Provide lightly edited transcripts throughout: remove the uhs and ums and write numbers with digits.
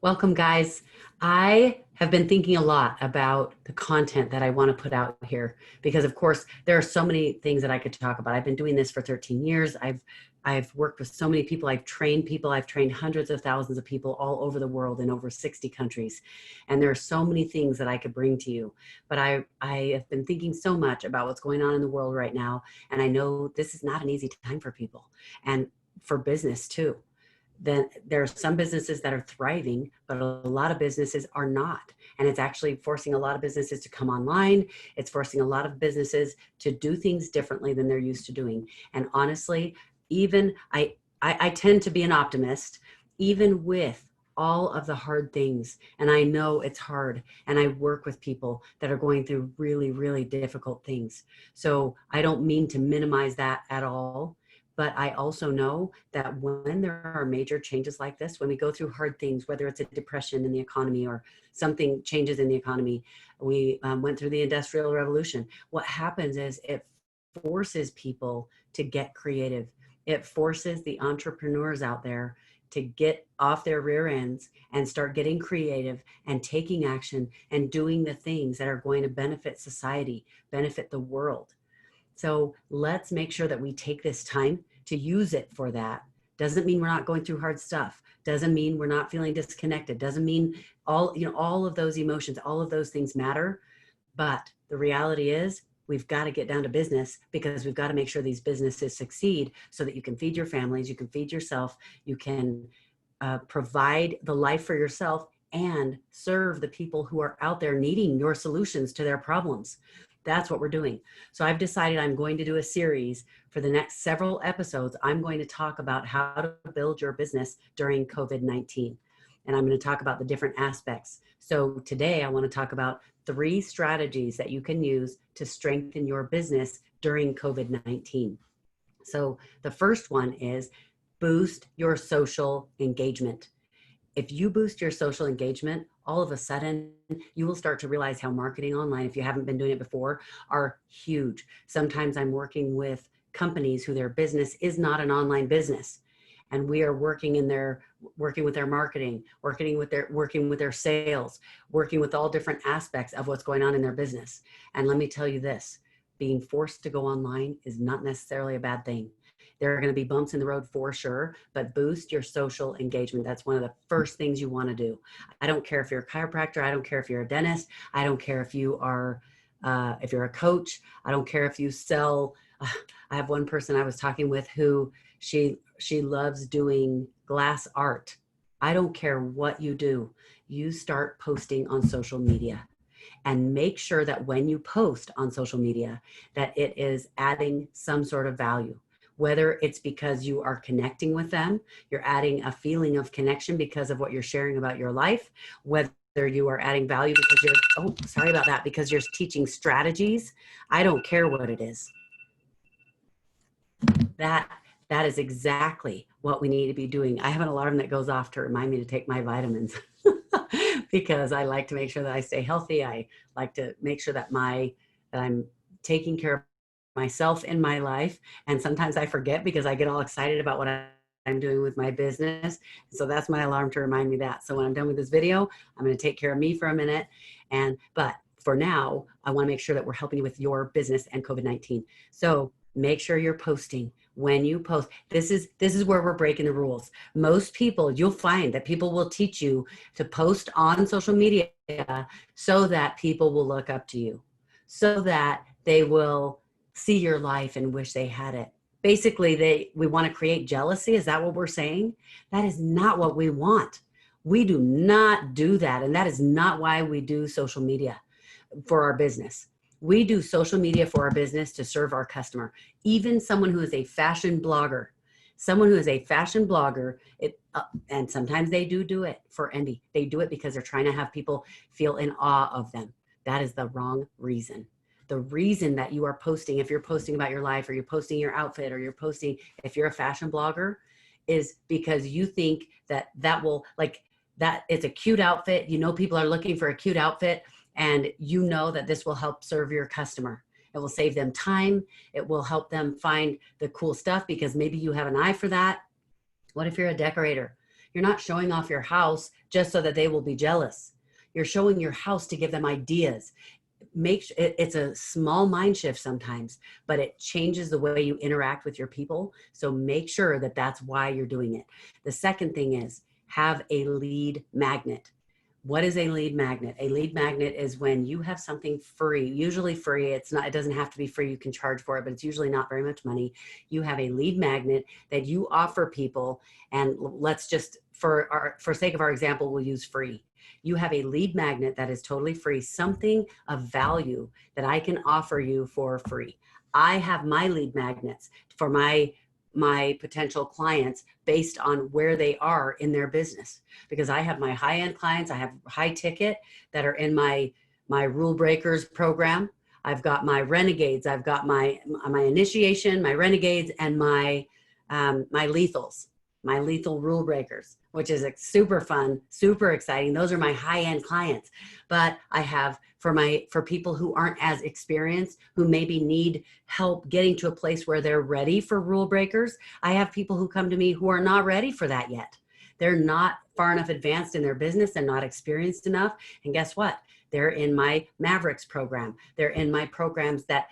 Welcome, guys. I have been thinking a lot about the content that I want to put out here because, of course, there are so many things that I could talk about. I've been doing this for 13 years. I've worked with so many people. I've trained people. I've trained hundreds of thousands of people all over the world in over 60 countries. And there are so many things that I could bring to you. But I have been thinking so much about what's going on in the world right now. And I know this is not an easy time for people and for business too. Then there are some businesses that are thriving, but a lot of businesses are not. And it's actually forcing a lot of businesses to come online. It's forcing a lot of businesses to do things differently than they're used to doing. And honestly, even I tend to be an optimist, even with all of the hard things. And I know it's hard. And I work with people that are going through really, really difficult things. So I don't mean to minimize that at all. But I also know that when there are major changes like this, when we go through hard things, whether it's a depression in the economy or something changes in the economy, we went through the Industrial Revolution. What happens is it forces people to get creative. It forces the entrepreneurs out there to get off their rear ends and start getting creative and taking action and doing the things that are going to benefit society, benefit the world. So let's make sure that we take this time to use it for that. Doesn't mean we're not going through hard stuff. Doesn't mean we're not feeling disconnected. Doesn't mean all of those emotions, all of those things matter. But the reality is we've got to get down to business because we've got to make sure these businesses succeed so that you can feed your families, you can feed yourself, you can provide the life for yourself and serve the people who are out there needing your solutions to their problems. That's what we're doing. So I've decided I'm going to do a series for the next several episodes. I'm going to talk about how to build your business during COVID-19. And I'm going to talk about the different aspects. So today I want to talk about 3 strategies that you can use to strengthen your business during COVID-19. So the first one is boost your social engagement. If you boost your social engagement, all of a sudden you will start to realize how marketing online, if you haven't been doing it before, are huge. Sometimes I'm working with companies who their business is not an online business. And we are working with their marketing, working with their sales, working with all different aspects of what's going on in their business. And let me tell you this, being forced to go online is not necessarily a bad thing. There are going to be bumps in the road for sure, but boost your social engagement. That's one of the first things you want to do. I don't care if you're a chiropractor. I don't care if you're a dentist. I don't care if you are, if you're a coach. I don't care if you sell. I have one person I was talking with who she loves doing glass art. I don't care what you do. You start posting on social media and make sure that when you post on social media that it is adding some sort of value, whether it's because you are connecting with them, you're adding a feeling of connection because of what you're sharing about your life, whether you are adding value because sorry about that, because you're teaching strategies. I don't care what it is. That is exactly what we need to be doing. I have an alarm that goes off to remind me to take my vitamins because I like to make sure that I stay healthy. I like to make sure that I'm taking care of myself in my life. And sometimes I forget because I get all excited about what I'm doing with my business. So that's my alarm to remind me that. So when I'm done with this video, I'm going to take care of me for a minute. But for now, I want to make sure that we're helping you with your business and COVID-19. So make sure you're posting. When you post, this is where we're breaking the rules. Most people, you'll find that people will teach you to post on social media so that people will look up to you, so that they will see your life and wish they had it. Basically, we want to create jealousy. Is that what we're saying? That is not what we want. We do not do that. And that is not why we do social media for our business. We do social media for our business to serve our customer. Even someone who is a fashion blogger, and sometimes they do it for envy. They do it because they're trying to have people feel in awe of them. That is the wrong reason. The reason that you are posting, if you're posting about your life or you're posting your outfit or you're posting, if you're a fashion blogger, is because you think that it's a cute outfit. You know, people are looking for a cute outfit and you know that this will help serve your customer. It will save them time. It will help them find the cool stuff because maybe you have an eye for that. What if you're a decorator? You're not showing off your house just so that they will be jealous. You're showing your house to give them ideas. It's a small mind shift sometimes, but it changes the way you interact with your people. So make sure that that's why you're doing it. The second thing is have a lead magnet. What is a lead magnet? A lead magnet is when you have something free, usually free. It doesn't have to be free. You can charge for it, but it's usually not very much money. You have a lead magnet that you offer people. And let's just, for sake of our example, we'll use free. You have a lead magnet that is totally free, something of value that I can offer you for free. I have my lead magnets for my potential clients based on where they are in their business, because I have my high-end clients, I have high ticket that are in my Rule Breakers program. I've got my renegades, I've got my initiation, my renegades, and my lethals, my lethal rule breakers, which is super fun, super exciting. Those are my high-end clients. But I have for people who aren't as experienced, who maybe need help getting to a place where they're ready for rule breakers. I have people who come to me who are not ready for that yet. They're not far enough advanced in their business and not experienced enough. And guess what? They're in my Mavericks program. They're in my programs that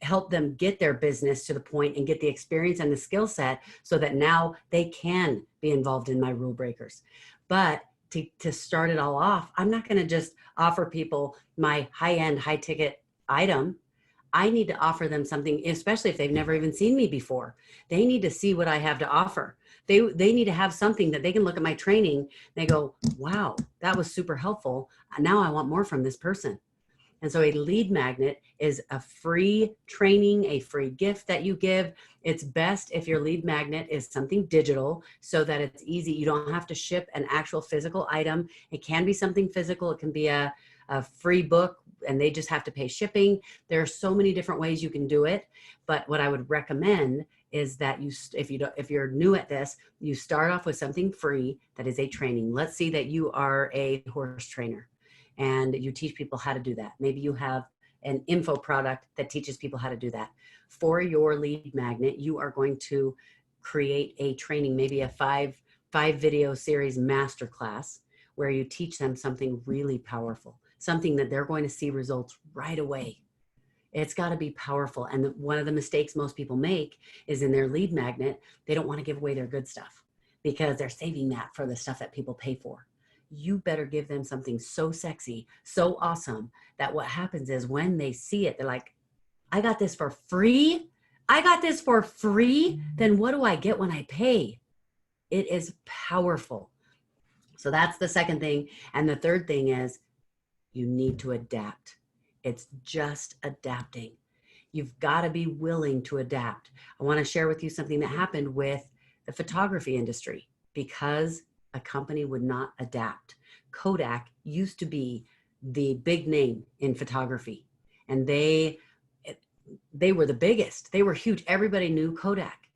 help them get their business to the point and get the experience and the skill set so that now they can be involved in my rule breakers. But to start it all off, I'm not going to just offer people my high-end, high-ticket item. I need to offer them something, especially if they've never even seen me before. They need to see what I have to offer. They need to have something that they can look at my training and they go, wow, that was super helpful. Now I want more from this person. And so a lead magnet is a free training, a free gift that you give. It's best if your lead magnet is something digital so that it's easy. You don't have to ship an actual physical item. It can be something physical. It can be a free book and they just have to pay shipping. There are so many different ways you can do it. But what I would recommend is that if you're new at this, you start off with something free that is a training. Let's see that you are a horse trainer and you teach people how to do that. Maybe you have an info product that teaches people how to do that. For your lead magnet, you are going to create a training, maybe a five video series masterclass where you teach them something really powerful, something that they're going to see results right away. It's got to be powerful. And one of the mistakes most people make is in their lead magnet, they don't want to give away their good stuff because they're saving that for the stuff that people pay for. You better give them something so sexy, so awesome that what happens is when they see it, they're like, I got this for free. I got this for free. Then what do I get when I pay? It is powerful. So that's the second thing. And the third thing is you need to adapt. It's just adapting. You've got to be willing to adapt. I want to share with you something that happened with the photography industry because a company would not adapt. Kodak used to be the big name in photography, and they were the biggest. They were huge. Everybody knew Kodak.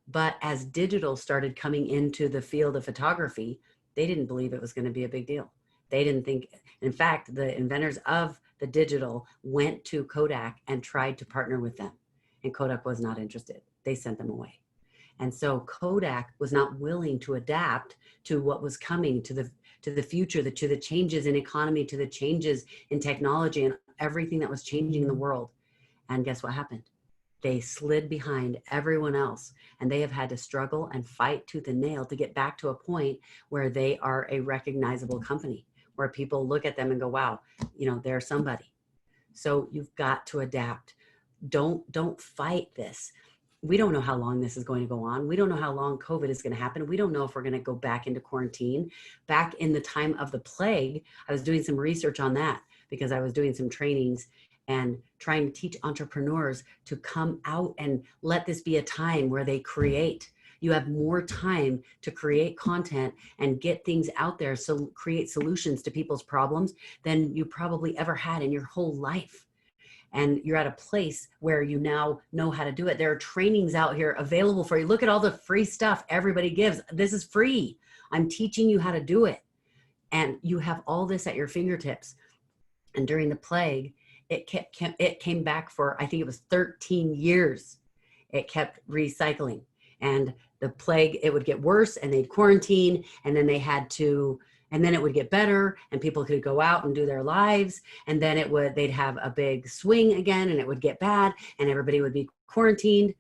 But as digital started coming into the field of photography, they didn't believe it was going to be a big deal. They didn't think, in fact, the inventors of the digital went to Kodak and tried to partner with them, and Kodak was not interested. They sent them away. And so Kodak was not willing to adapt to what was coming, to the future, to the changes in economy, to the changes in technology and everything that was changing in the world. And guess what happened? They slid behind everyone else, and they have had to struggle and fight tooth and nail to get back to a point where they are a recognizable company, where people look at them and go, wow, they're somebody. So you've got to adapt. Don't fight this. We don't know how long this is going to go on. We don't know how long COVID is going to happen. We don't know if we're going to go back into quarantine. Back in the time of the plague, I was doing some research on that because I was doing some trainings and trying to teach entrepreneurs to come out and let this be a time where they create. You have more time to create content and get things out there, so create solutions to people's problems than you probably ever had in your whole life. And you're at a place where you now know how to do it. There are trainings out here available for you. Look at all the free stuff everybody gives. This is free. I'm teaching you how to do it. And you have all this at your fingertips. And during the plague, it came back for, I think it was 13 years. It kept recycling. And the plague, it would get worse and they'd quarantine, and then they had to, and then it would get better and people could go out and do their lives. And then they'd have a big swing again and it would get bad and everybody would be quarantined.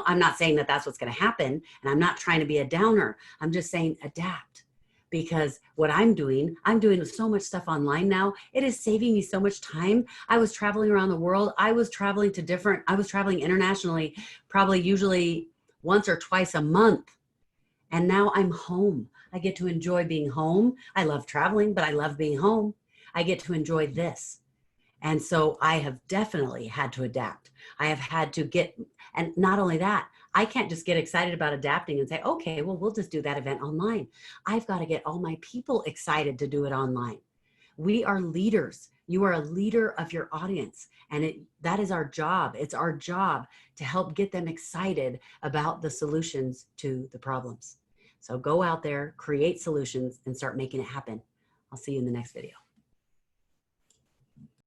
I'm not saying that that's what's going to happen. And I'm not trying to be a downer. I'm just saying adapt. Because what I'm doing so much stuff online now. It is saving me so much time. I was traveling around the world. I was traveling internationally, probably usually once or twice a month. And now I'm home. I get to enjoy being home. I love traveling, but I love being home. I get to enjoy this. And so I have definitely had to adapt. I have had to and not only that, I can't just get excited about adapting and say, okay, well, we'll just do that event online. I've got to get all my people excited to do it online. We are leaders. You are a leader of your audience. And that is our job. It's our job to help get them excited about the solutions to the problems. So go out there, create solutions, and start making it happen. I'll see you in the next video.